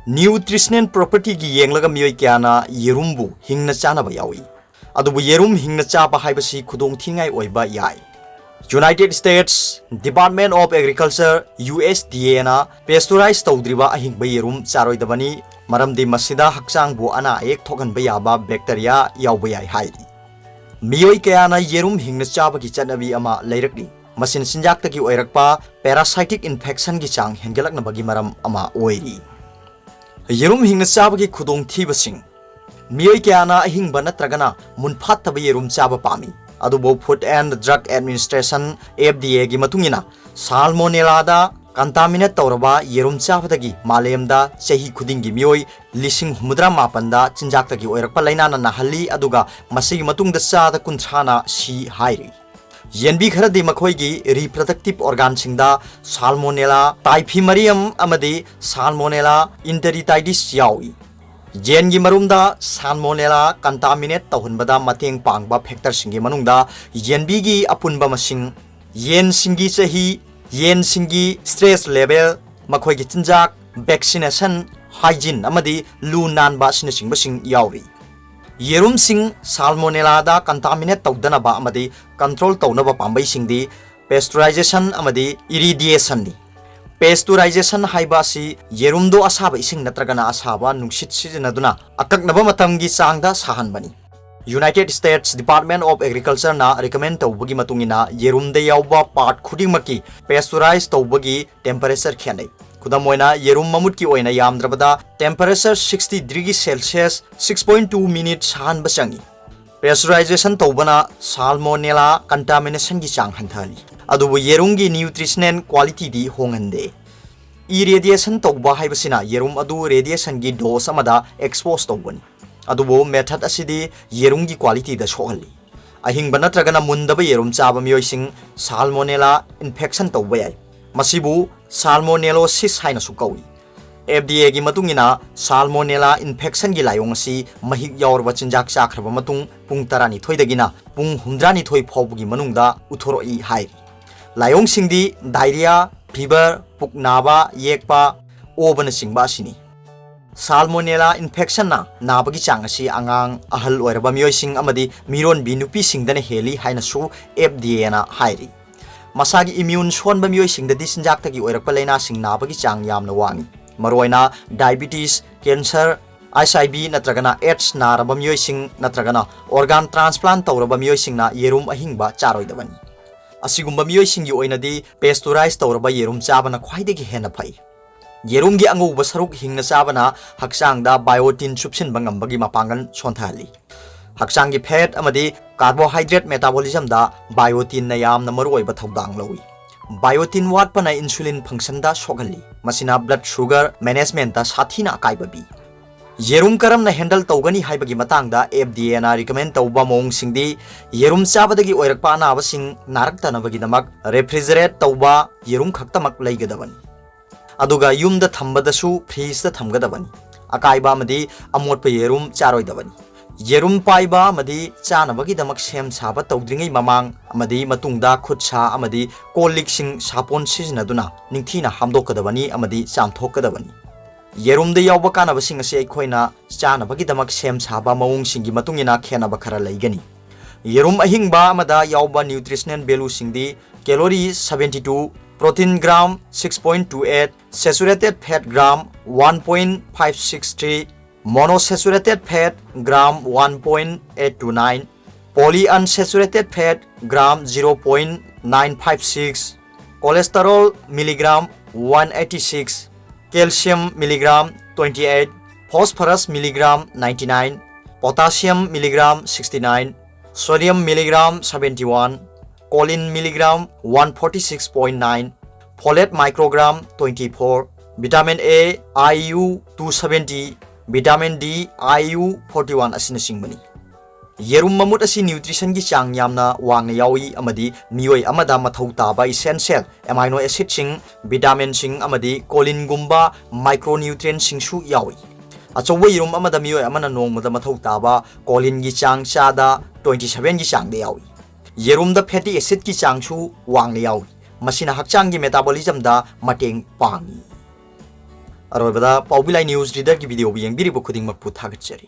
Nutritional property की येंगलगा मियोय क्याना येरुमबु हिंगना चानाबा यावी अदुबु येरुम हिंगना चाबा हाइबसी खुदोंग थिंगाई ओइबा याय United States Department of agriculture USDA ना पेस्टोराइज तौद्रिबा अहिंगबा येरुम चारोइदबनी मरमदि मसिदा हक्चांगबु अना एक थोगनबा याबा बैक्टीरिया यावबा याय हाइरि मियोय क्याना येरुम हिंगना चाबगी चटनबी अमा लैरकली मसिन सिंजाक्तगी ओइरकपा पैरासाइटिक इन्फेक्शन की चांग हेंगलकनबगी मरम अमा ओइरि येरुम हिंगना चाबगी खुदोंग थीबसिंग मियोय क्याना अहिंगबा नत्रगना मुनफात्तबा येरुम चाबा पामी अदुबो Food and Drug Administration FDA की मतुंगिना साल्मोनेलादा कंटामिनेट तौरबा येरुम चाबदगी मालेमदा चही खुदिंगी मियोय लिसिंग हुमुद्रा मापंदा चिंजाक्तगी ओइरकपा लैनाना नाहल्ली अदुगा मसिगी मतुंगदा चादा कुंथ्राना सी हाइरि येनबी खरदी मखोइगी रिप्रोडक्टिव ऑर्गन सिंगदा साल्मोनेला टाइफीमरियम अमदी साल्मोनेला इंटेरिटाइडिस यावी जेनगी मरुमदा साल्मोनेला कंटामिनेट तौहनबदा मतेंग पांगबा फैक्टर सिंगी मनुंगदा येनबीगी अपुनबा मसिंग येन सिंगी चही येन सिंगी स्ट्रेस लेवल मखोइगी चिंजाक वैक्सीनेशन हाइजीन अमदी लू नानबा सिंग यावी येरुम सिंग साल्मोनेलादा कंटामिनेट तौदनबा अमदी कंट्रोल तौनबा पांबै सिंगदी पेस्टुराइजेशन अमदी इरिडिएशन नि पेस्टुराइजेशन हाइबासी येरुमदो असाबा इसिंग नत्रगना असाबा नुंगसित सिजनदुना अककनबा मतंगी चांगदा साहनबनी United States Department of Agriculture ना रिकमेंड तौबगी मतुंगिना येरुमदे यावबा पार्ट खुदिंगमकी पेस्टुराइज तौबगी टेम्परेचर खेनै खुदम ओइना येरुम ममुट की ओइना यामद्रबदा टेम्परेचर 60 डिग्री सेल्सियस 6.2 मिनट साहनबा चंगी पेस्टुराइजेशन तौबना साल्मोनेला कंटामिनेशन की चांग हंथाली अदुबु येरुमगी न्यूट्रिशनल क्वालिटी दी होंगंदे इरेडिएशन तौबा हाइबसिना येरुम अदु रेडिएशन की डोज अमदा एक्सपोज तौबनी अदुबु मेथड असिदी येरुमगी क्वालिटी दा सोहल्ली अहिंगबा नत्रगना मुंदबा येरुम चाबा मियोइसिंग साल्मोनेला इन्फेक्शन तौबा याय मसिबु साल्मोनेलोसिस हाइनसु कौई FDA की मतुंगिना साल्मोनेला इन्फेक्शन की लायोंग असि महिक यावरबा चिंजाक चाखरबा मतुंग पुंग 12 पुंग 19 फाउबगी मनुंगदा उथोरोई हाइरि लायोंग सिंगदी डायरिया फीवर पुकनाबा येकपा ओबन सिंगबा सिनी साल्मोनेला इन्फेक्शन ना नाबगी चांग असि आंगांग अहल ओइरबा मियोइसिंग अमदी मिरोन बी नुपी सिंगदने हेली हाइनसु FDA ना हाइरि मसागी इम्यून सोनबा मियोइसिंगददी सिंजाक्तगी ओइरकपा लैना सिंग नाबगी चांग यामना वांगी मरोइना डायबिटीज कैंसर HIV नत्रगना AIDS नारबा मियोइसिंग नत्रगना ऑर्गन ट्रांसप्लांट तौरबा मियोइसिंगना येरुम अहिंगबा चारोइदबनी असिगुम्बा मियोइसिंगी ओइनादी पेस्टुराइज तौरबा येरुम चाबना ख्वाइदगी हेना फै येरुमगी अंगुबा सरुक हिंगना चाबना हक्चांगदा बायोटिन सुपसिनबा ngambagi mapangan सोंथाली हक्चांगी फैट अमदी कार्बोहाइड्रेट मेटाबॉलिज्म दा बायोटिन ना यामना मरुओइबा थौदांग लौई बायोटिन वाटपना इंसुलिन फंक्शन दा सोगली मसिना ब्लड शुगर मैनेजमेंट दा साथीना अकाइबबी येरुम करमना हैंडल तौगनी हाइबगी मतांगदा FDA ना रिकमेंड तौबा मोंग सिंगदी येरुम चाबदगी ओइरकपा नाबसिंग नारकतनबगी दमक रेफ्रिजरेट तौबा येरुम खक्तमक लैगदबनी अदुगा युमदा थंबदसु फ्रीज दा थंगदबनी अकाइबा अमदी अमोटप येरुम चारोइदबनी येरुम पाइबा अमदी चानबगी दमक सेम साबा तौद्रिंगै ममांग अमदी मतुंगदा खुदसा अमदी कोलिक्सिंग सापोन सिजनदुना निंगथीना हामदोकदबनी अमदी चामथोकदबनी येरुमदे यावबा कानबसिंग असे अखोइना चानबगी दमक सेम साबा मउंगसिंगी मतुंगिना खेनबा खरा लैगनी येरुम अहिंगबा अमदा यावबा न्यूट्रिशनल वैल्यू सिंगदी calorie 72 protein gram 6.28 saturated fat gram 1.563 monounsaturated fat gram 1.829 polyunsaturated fat gram 0.956 cholesterol milligram 186 calcium milligram 28 phosphorus milligram 99 potassium milligram 69 sodium milligram 71 choline milligram 146.9 folate microgram 24 vitamin A IU 270 vitamin D IU 41 असिन सिंगबनी येरुम ममुट असि nutrition की चांग यामना वांगना यावी अमदी मियोय अमदा मथौ ताबा इसेंशियल एमाइनो एसिड सिंग विटामिन सिंग अमदी कोलिन गुम्बा माइक्रोन्यूट्रिएंट सिंगसु यावी अचौबा येरुम अमदा मियोय अमना नोंगमदा मथौ ताबा कोलिन की चांग चादा 27 की चांग दे यावी येरुम द फैटी एसिड की चांगसु वांगना यावी मसिना हक्चांग की मेटाबॉलिज्म दा मटेंग पांगी अरोबदा पाउबिलाई न्यूज रीडर की वीडियो यंगबिरिबो खुदिंगमकपु थागतचरी।